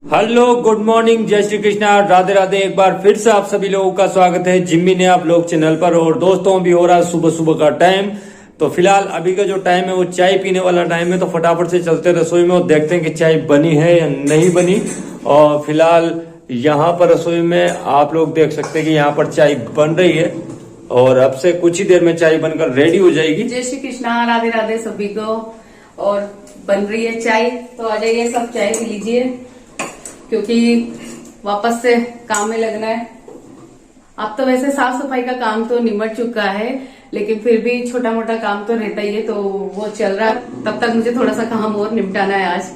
Hello, good morning, जय श्री कृष्णा, राधे राधे। एक बार फिर से आप सभी लोगों का स्वागत है जिम्मी ने आप लोग चैनल पर। और दोस्तों, अभी हो रहा है सुबह सुबह का टाइम। तो फिलहाल अभी का जो टाइम है वो चाय पीने वाला टाइम है। तो फटाफट से चलते रसोई में और देखते हैं कि चाय बनी है या नहीं बनी। और फिलहाल यहाँ पर रसोई में आप लोग देख सकते हैं कि यहाँ पर चाय बन रही है और अब से कुछ ही देर में चाय बनकर रेडी हो जाएगी। जय श्री कृष्णा, राधे राधे सभी को। और बन रही है चाय, तो आ जाइए सब चाय पी लीजिए, क्योंकि वापस से काम में लगना है। अब तो वैसे साफ सफाई का काम तो निमट चुका है, लेकिन फिर भी छोटा मोटा काम तो रहता ही है, तो वो चल रहा है। तब तक मुझे थोड़ा सा काम और निपटाना है आज।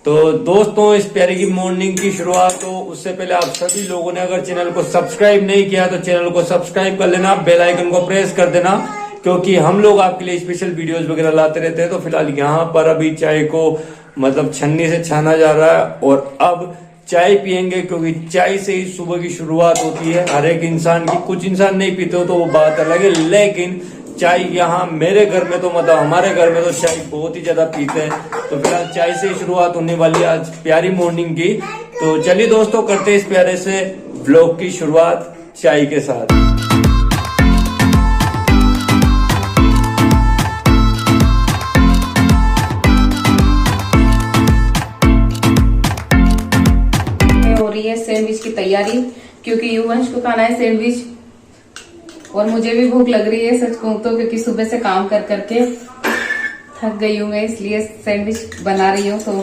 तो दोस्तों, इस प्यारी की मॉर्निंग की शुरुआत तो उससे पहले आप सभी लोगों ने अगर चैनल को सब्सक्राइब नहीं किया तो चैनल को सब्सक्राइब कर लेना, बेल आइकन को प्रेस कर देना, क्योंकि हम लोग आपके लिए स्पेशल वीडियोस वगैरह लाते रहते हैं। तो फिलहाल यहाँ पर अभी चाय को मतलब छन्नी से छाना जा रहा है और अब चाय पियेंगे, क्योंकि चाय से ही सुबह की शुरुआत होती है हर एक इंसान की। कुछ इंसान नहीं पीते हो तो वो बात अलग है, लेकिन चाय यहाँ मेरे घर में तो मतलब हमारे घर में तो चाय बहुत ही ज्यादा पीते हैं। तो फिलहाल चाय से ही शुरुआत होने वाली है आज प्यारी मॉर्निंग की। तो चलिए दोस्तों, करते हैं इस प्यारे से व्लॉग की शुरुआत चाय के साथ। हो रही है सैंडविच की तैयारी, क्योंकि युवंश को खाना है सैंडविच और मुझे भी भूख लग रही है, सच कहूं तो, क्योंकि सुबह से काम कर करके थक गई हूँ मैं, इसलिए सैंडविच बना रही हूँ। तो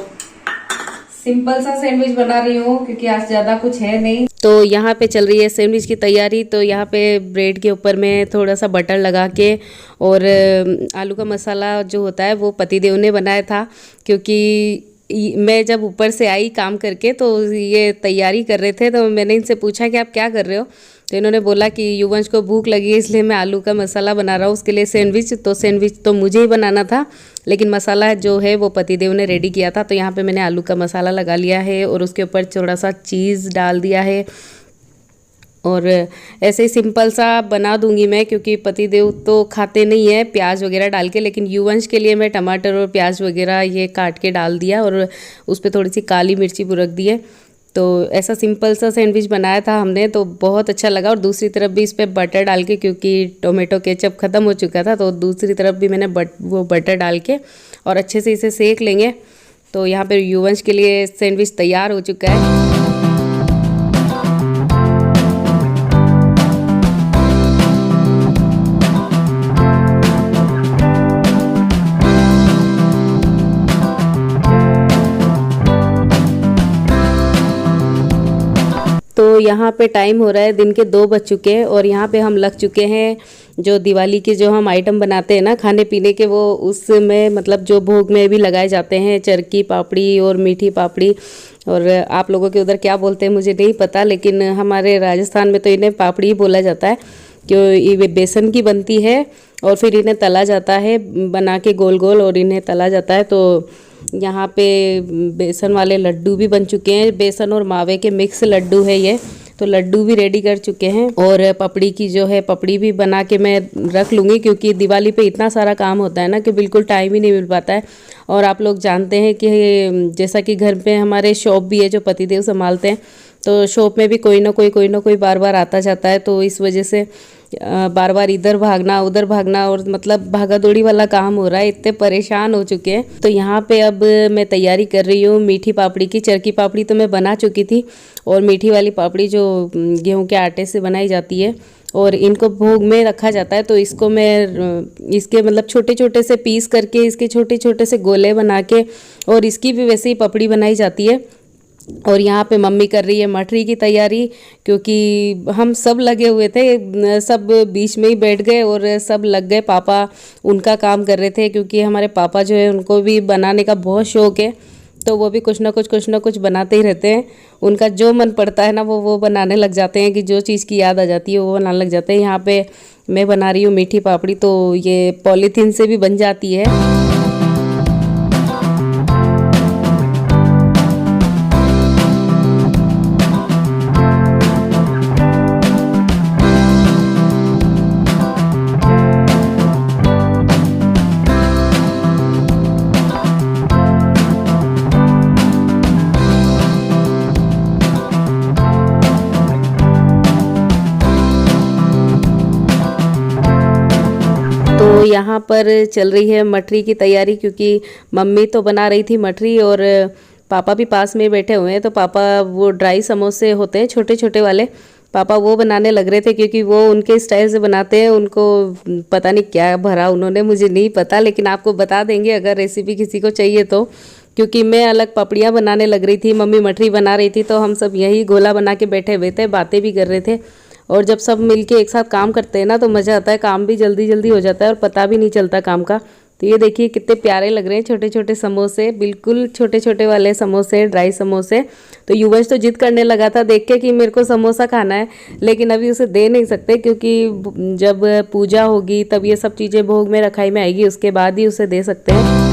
सिंपल सा सैंडविच बना रही हूँ, क्योंकि आज ज्यादा कुछ है नहीं। तो यहाँ पे चल रही है सैंडविच की तैयारी। तो यहाँ पे ब्रेड के ऊपर में थोड़ा सा बटर लगा के और आलू का मसाला जो होता है वो पतिदेव ने बनाया था, क्योंकि मैं जब ऊपर से आई काम करके तो ये तैयारी कर रहे थे। तो मैंने इनसे पूछा कि आप क्या कर रहे हो, तो इन्होंने बोला कि युवंश को भूख लगी है इसलिए मैं आलू का मसाला बना रहा हूँ उसके लिए सैंडविच। तो सैंडविच तो मुझे ही बनाना था, लेकिन मसाला जो है वो पतिदेव ने रेडी किया था। तो यहाँ पे मैंने आलू का मसाला लगा लिया है और उसके ऊपर थोड़ा सा चीज़ डाल दिया है और ऐसे ही सिंपल सा बना दूंगी मैं, क्योंकि पतिदेव तो खाते नहीं है प्याज वगैरह डाल के। लेकिन युवंश के लिए मैं टमाटर और प्याज वगैरह ये काट के डाल दिया और उस पर थोड़ी सी काली मिर्ची बुरक दी है। तो ऐसा सिंपल सा सैंडविच बनाया था हमने, तो बहुत अच्छा लगा। और दूसरी तरफ भी इस पर बटर डाल के, क्योंकि टोमेटो केचप ख़त्म हो चुका था, तो दूसरी तरफ भी मैंने वो बटर डाल के और अच्छे से इसे सेक लेंगे। तो यहाँ पर युवंश के लिए सैंडविच तैयार हो चुका है। तो यहाँ पे टाइम हो रहा है दिन के 2 बज चुके हैं और यहाँ पे हम लग चुके हैं जो दिवाली के जो हम आइटम बनाते हैं ना खाने पीने के, वो उसमें मतलब जो भोग में भी लगाए जाते हैं, चरकी पापड़ी और मीठी पापड़ी। और आप लोगों के उधर क्या बोलते हैं मुझे नहीं पता, लेकिन हमारे राजस्थान में तो इन्हें पापड़ी ही बोला जाता है, क्योंकि ये बेसन की बनती है और फिर इन्हें तला जाता है बना के गोल गोल, और इन्हें तला जाता है। तो यहाँ पे बेसन वाले लड्डू भी बन चुके हैं, बेसन और मावे के मिक्स लड्डू है ये। तो लड्डू भी रेडी कर चुके हैं और पपड़ी की जो है पपड़ी भी बना के मैं रख लूँगी, क्योंकि दिवाली पे इतना सारा काम होता है ना कि बिल्कुल टाइम ही नहीं मिल पाता है। और आप लोग जानते हैं कि जैसा कि घर पे हमारे शॉप भी है जो पतिदेव संभालते हैं, तो शॉप में भी कोई ना कोई बार बार आता जाता है। तो इस वजह से बार बार इधर भागना उधर भागना और मतलब भागा दौड़ी वाला काम हो रहा है, इतने परेशान हो चुके हैं। तो यहाँ पे अब मैं तैयारी कर रही हूँ मीठी पापड़ी की। चरकी पापड़ी तो मैं बना चुकी थी, और मीठी वाली पापड़ी जो गेहूं के आटे से बनाई जाती है और इनको भोग में रखा जाता है। तो इसको मैं इसके मतलब छोटे छोटे से पीस करके इसके छोटे छोटे से गोले बना के और इसकी भी वैसे ही पापड़ी बनाई जाती है। और यहाँ पे मम्मी कर रही है मठरी की तैयारी, क्योंकि हम सब लगे हुए थे, सब बीच में ही बैठ गए और सब लग गए। पापा उनका काम कर रहे थे, क्योंकि हमारे पापा जो है उनको भी बनाने का बहुत शौक है, तो वो भी कुछ ना कुछ बनाते ही रहते हैं। उनका जो मन पड़ता है ना वो बनाने लग जाते हैं, कि जो चीज़ की याद आ जाती है वो बनाने लग जाते हैं। यहाँ पे मैं बना रही हूँ मीठी पापड़ी, तो ये पॉलीथीन से भी बन जाती है। यहाँ पर चल रही है मठरी की तैयारी, क्योंकि मम्मी तो बना रही थी मठरी और पापा भी पास में बैठे हुए हैं। तो पापा वो ड्राई समोसे होते हैं छोटे छोटे वाले, पापा वो बनाने लग रहे थे, क्योंकि वो उनके स्टाइल से बनाते हैं। उनको पता नहीं क्या भरा उन्होंने, मुझे नहीं पता, लेकिन आपको बता देंगे अगर रेसिपी किसी को चाहिए तो। क्योंकि मैं अलग पपड़ियाँ बनाने लग रही थी, मम्मी मठरी बना रही थी, तो हम सब यही गोला बना के बैठे हुए थे, बातें भी कर रहे थे। और जब सब मिलके एक साथ काम करते हैं ना तो मज़ा आता है, काम भी जल्दी जल्दी हो जाता है और पता भी नहीं चलता काम का। तो ये देखिए कितने प्यारे लग रहे हैं छोटे छोटे समोसे, बिल्कुल छोटे छोटे वाले समोसे, ड्राई समोसे। तो युवंश तो जिद करने लगा था देख के कि मेरे को समोसा खाना है, लेकिन अभी उसे दे नहीं सकते, क्योंकि जब पूजा होगी तब ये सब चीज़ें भोग में रखाई में आएगी, उसके बाद ही उसे दे सकते हैं।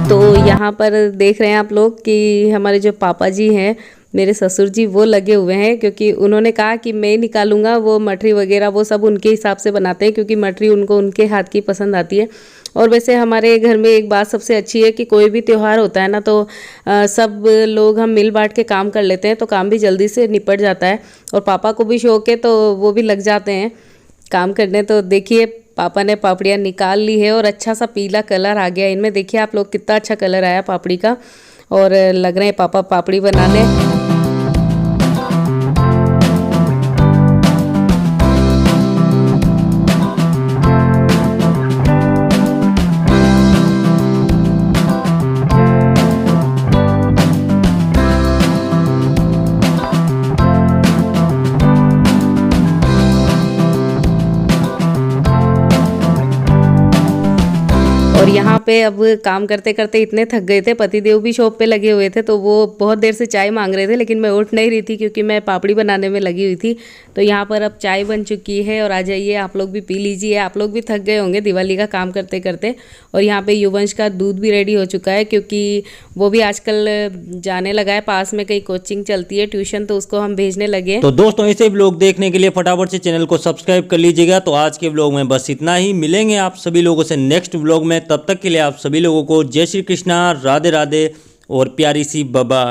तो यहाँ पर देख रहे हैं आप लोग कि हमारे जो पापा जी हैं, मेरे ससुर जी, वो लगे हुए हैं, क्योंकि उन्होंने कहा कि मैं निकालूंगा, वो मठरी वगैरह वो सब उनके हिसाब से बनाते हैं, क्योंकि मठरी उनको उनके हाथ की पसंद आती है। और वैसे हमारे घर में एक बात सबसे अच्छी है कि कोई भी त्यौहार होता है ना तो सब लोग हम मिल बांट के काम कर लेते हैं, तो काम भी जल्दी से निपट जाता है। और पापा को भी शौक है तो वो भी लग जाते हैं काम करने। तो देखिए पापा ने पापड़ियाँ निकाल ली है और अच्छा सा पीला कलर आ गया इनमें, देखिए आप लोग कितना अच्छा कलर आया पापड़ी का। और लग रहे हैं पापा पापड़ी बनाने। और यहाँ पे अब काम करते करते इतने थक गए थे, पतिदेव भी शॉप पे लगे हुए थे, तो वो बहुत देर से चाय मांग रहे थे, लेकिन मैं उठ नहीं रही थी क्योंकि मैं पापड़ी बनाने में लगी हुई थी। तो यहाँ पर अब चाय बन चुकी है और आ जाइए आप लोग भी पी लीजिए। आप लोग भी थक गए होंगे दिवाली का काम करते करते। और यहाँ पे युवंश का दूध भी रेडी हो चुका है, क्योंकि वो भी आजकल जाने लगा है, पास में कहीं कोचिंग चलती है ट्यूशन, तो उसको हम भेजने लगे। तो दोस्तों ऐसे व्लॉग देखने के लिए फटाफट से चैनल को सब्सक्राइब कर लीजिएगा। तो आज के व्लॉग में बस इतना ही, मिलेंगे आप सभी लोगों से नेक्स्ट व्लॉग में। तब तक के लिए आप सभी लोगों को जय श्री कृष्णा, राधे राधे और प्यारी सी बाय बाय।